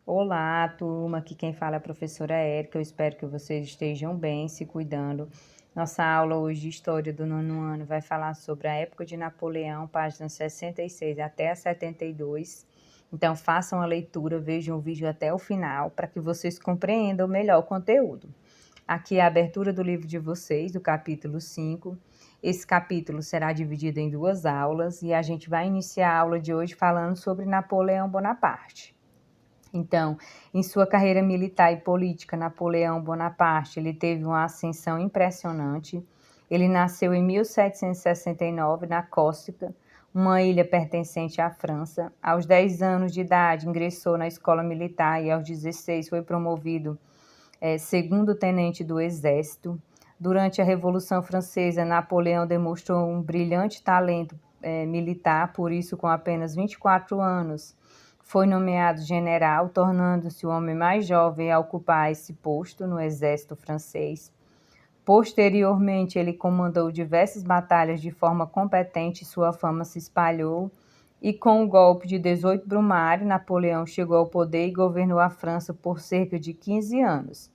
Olá, turma. Aqui quem fala é a professora Érica. Eu espero que vocês estejam bem, se cuidando. Nossa aula hoje de História do nono ano vai falar sobre a época de Napoleão, páginas 66 até a 72. Então, façam a leitura, vejam o vídeo até o final, para que vocês compreendam melhor o conteúdo. Aqui é a abertura do livro de vocês, do capítulo 5. Esse capítulo será dividido em duas aulas e a gente vai iniciar a aula de hoje falando sobre Napoleão Bonaparte. Então, em sua carreira militar e política, Napoleão Bonaparte, ele teve uma ascensão impressionante. Ele nasceu em 1769 na Córcega, uma ilha pertencente à França. Aos 10 anos de idade, ingressou na escola militar e aos 16 foi promovido segundo tenente do Exército. Durante a Revolução Francesa, Napoleão demonstrou um brilhante talento militar, por isso, com apenas 24 anos, foi nomeado general, tornando-se o homem mais jovem a ocupar esse posto no exército francês. Posteriormente, ele comandou diversas batalhas de forma competente e sua fama se espalhou. E com o golpe de 18 Brumário, Napoleão chegou ao poder e governou a França por cerca de 15 anos.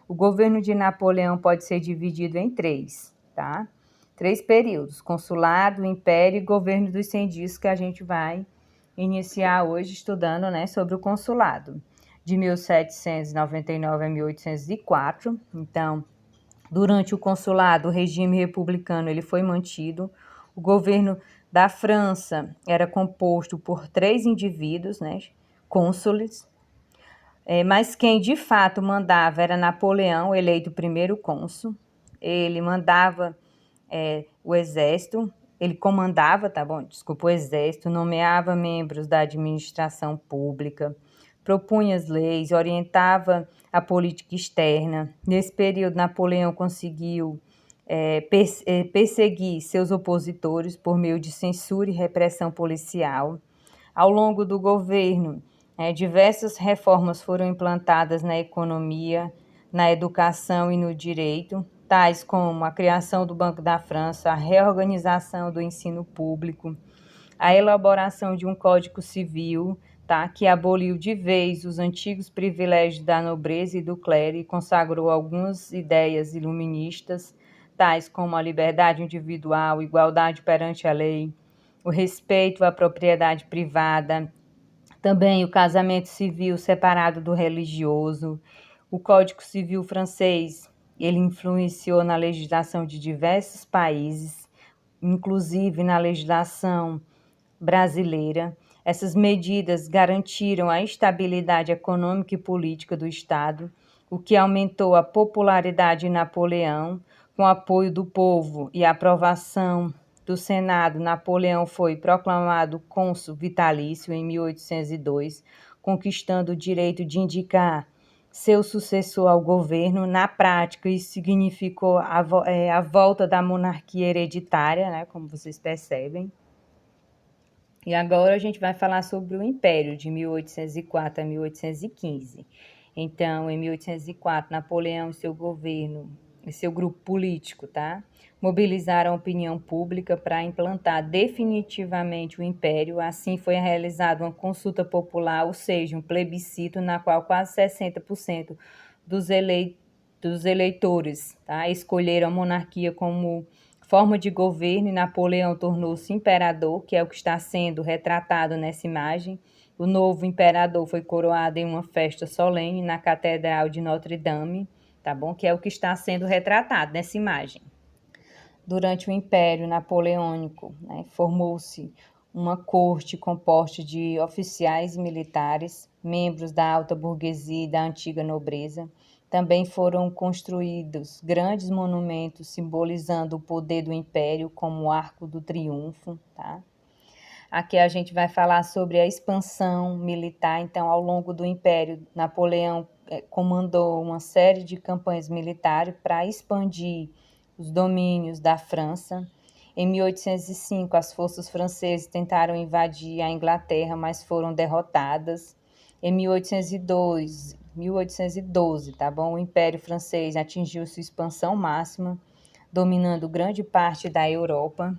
O governo de Napoleão pode ser dividido em três, tá? Três períodos: consulado, império e governo dos 100 dias, que a gente vai iniciar hoje estudando, né, sobre o consulado, de 1799 a 1804. Então, durante o consulado, o regime republicano ele foi mantido. O governo da França era composto por 3 indivíduos, né, cônsules, mas quem de fato mandava era Napoleão, eleito primeiro cônsul. Ele mandava o exército, ele comandava, tá bom? Desculpa, o exército, nomeava membros da administração pública, propunha as leis, orientava a política externa. Nesse período, Napoleão conseguiu perseguir seus opositores por meio de censura e repressão policial. Ao longo do governo, diversas reformas foram implantadas na economia, na educação e no direito, tais como a criação do Banco da França, a reorganização do ensino público, a elaboração de um Código Civil, tá, que aboliu de vez os antigos privilégios da nobreza e do clero e consagrou algumas ideias iluministas, tais como a liberdade individual, igualdade perante a lei, o respeito à propriedade privada, também o casamento civil separado do religioso. O Código Civil francês, ele influenciou na legislação de diversos países, inclusive na legislação brasileira. Essas medidas garantiram a estabilidade econômica e política do Estado, o que aumentou a popularidade de Napoleão. Com apoio do povo e aprovação do Senado, Napoleão foi proclamado cônsul vitalício em 1802, conquistando o direito de indicar seu sucessor ao governo. Na prática, isso significou a volta da monarquia hereditária, né, como vocês percebem. E agora a gente vai falar sobre o Império, de 1804 a 1815. Então, em 1804, Napoleão e seu governo e seu grupo político, tá, mobilizaram a opinião pública para implantar definitivamente o Império. Assim, foi realizada uma consulta popular, ou seja, um plebiscito, na qual quase 60% dos eleitores, tá, escolheram a monarquia como forma de governo, e Napoleão tornou-se imperador, que é o que está sendo retratado nessa imagem. O novo imperador foi coroado em uma festa solene na Catedral de Notre-Dame, tá bom? Que é o que está sendo retratado nessa imagem. Durante o Império Napoleônico, né, formou-se uma corte composta de oficiais militares, membros da alta burguesia e da antiga nobreza. Também foram construídos grandes monumentos simbolizando o poder do Império, como o Arco do Triunfo, tá? Aqui a gente vai falar sobre a expansão militar. Então, ao longo do Império, Napoleão comandou uma série de campanhas militares para expandir os domínios da França. Em 1805, as forças francesas tentaram invadir a Inglaterra, mas foram derrotadas. Em 1812, tá bom? O Império Francês atingiu sua expansão máxima, dominando grande parte da Europa.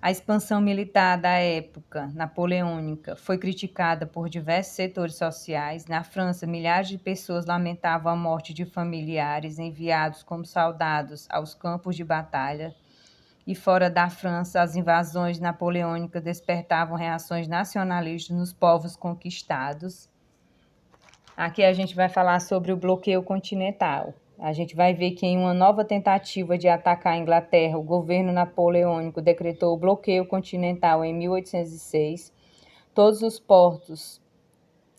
A expansão militar da época napoleônica foi criticada por diversos setores sociais. Na França, milhares de pessoas lamentavam a morte de familiares enviados como soldados aos campos de batalha. E fora da França, as invasões napoleônicas despertavam reações nacionalistas nos povos conquistados. Aqui a gente vai falar sobre o bloqueio continental. A gente vai ver que em uma nova tentativa de atacar a Inglaterra, o governo napoleônico decretou o bloqueio continental em 1806. Todos os portos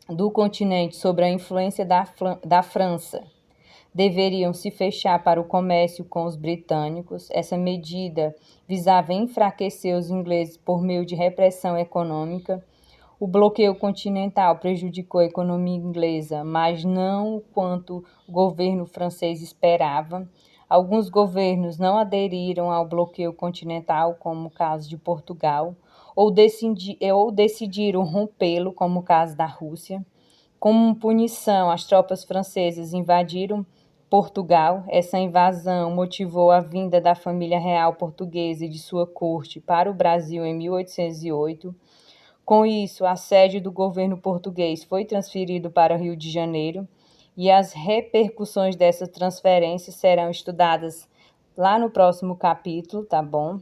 do continente sob a influência da França deveriam se fechar para o comércio com os britânicos. Essa medida visava enfraquecer os ingleses por meio de repressão econômica. O bloqueio continental prejudicou a economia inglesa, mas não quanto o governo francês esperava. Alguns governos não aderiram ao bloqueio continental, como o caso de Portugal, ou decidiram rompê-lo, como o caso da Rússia. Como punição, as tropas francesas invadiram Portugal. Essa invasão motivou a vinda da família real portuguesa e de sua corte para o Brasil em 1808. Com isso, a sede do governo português foi transferido para o Rio de Janeiro e as repercussões dessas transferências serão estudadas lá no próximo capítulo, tá bom?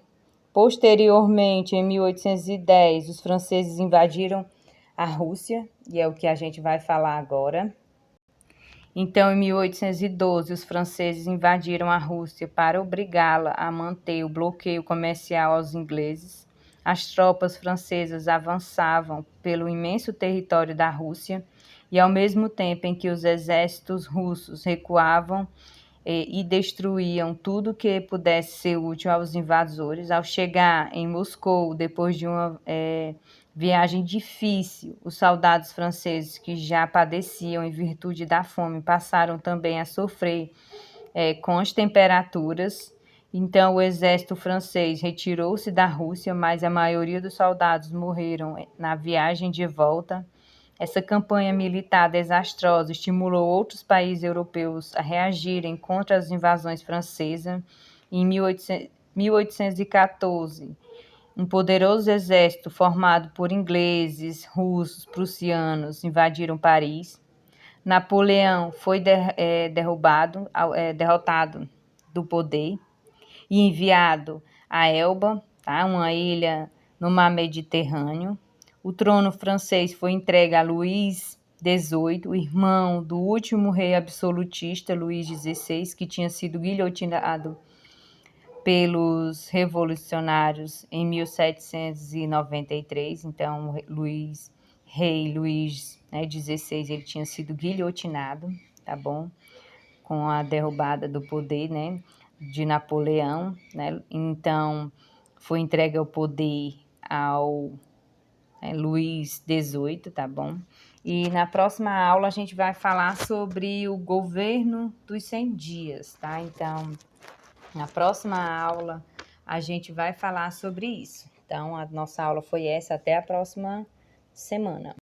Posteriormente, em 1810, os franceses invadiram a Rússia, e é o que a gente vai falar agora. Então, em 1812, os franceses invadiram a Rússia para obrigá-la a manter o bloqueio comercial aos ingleses. As tropas francesas avançavam pelo imenso território da Rússia e, ao mesmo tempo em que os exércitos russos recuavam e destruíam tudo que pudesse ser útil aos invasores. Ao chegar em Moscou, depois de uma viagem difícil, os soldados franceses que já padeciam em virtude da fome passaram também a sofrer com as temperaturas. Então, o exército francês retirou-se da Rússia, mas a maioria dos soldados morreram na viagem de volta. Essa campanha militar desastrosa estimulou outros países europeus a reagirem contra as invasões francesas. Em 1814, um poderoso exército formado por ingleses, russos, prussianos invadiram Paris. Napoleão foi derrotado do poder e enviado a Elba, tá? Uma ilha no mar Mediterrâneo. O trono francês foi entregue a Luís XVIII, o irmão do último rei absolutista, Luís XVI, que tinha sido guilhotinado pelos revolucionários em 1793. Então, rei Luís XVI, ele tinha sido guilhotinado, tá bom? Com a derrubada do poder, né, de Napoleão, né? Então, foi entregue ao poder ao Luís XVIII, tá bom? E na próxima aula a gente vai falar sobre o governo dos 100 dias, tá? Então, na próxima aula a gente vai falar sobre isso. Então, a nossa aula foi essa. Até a próxima semana.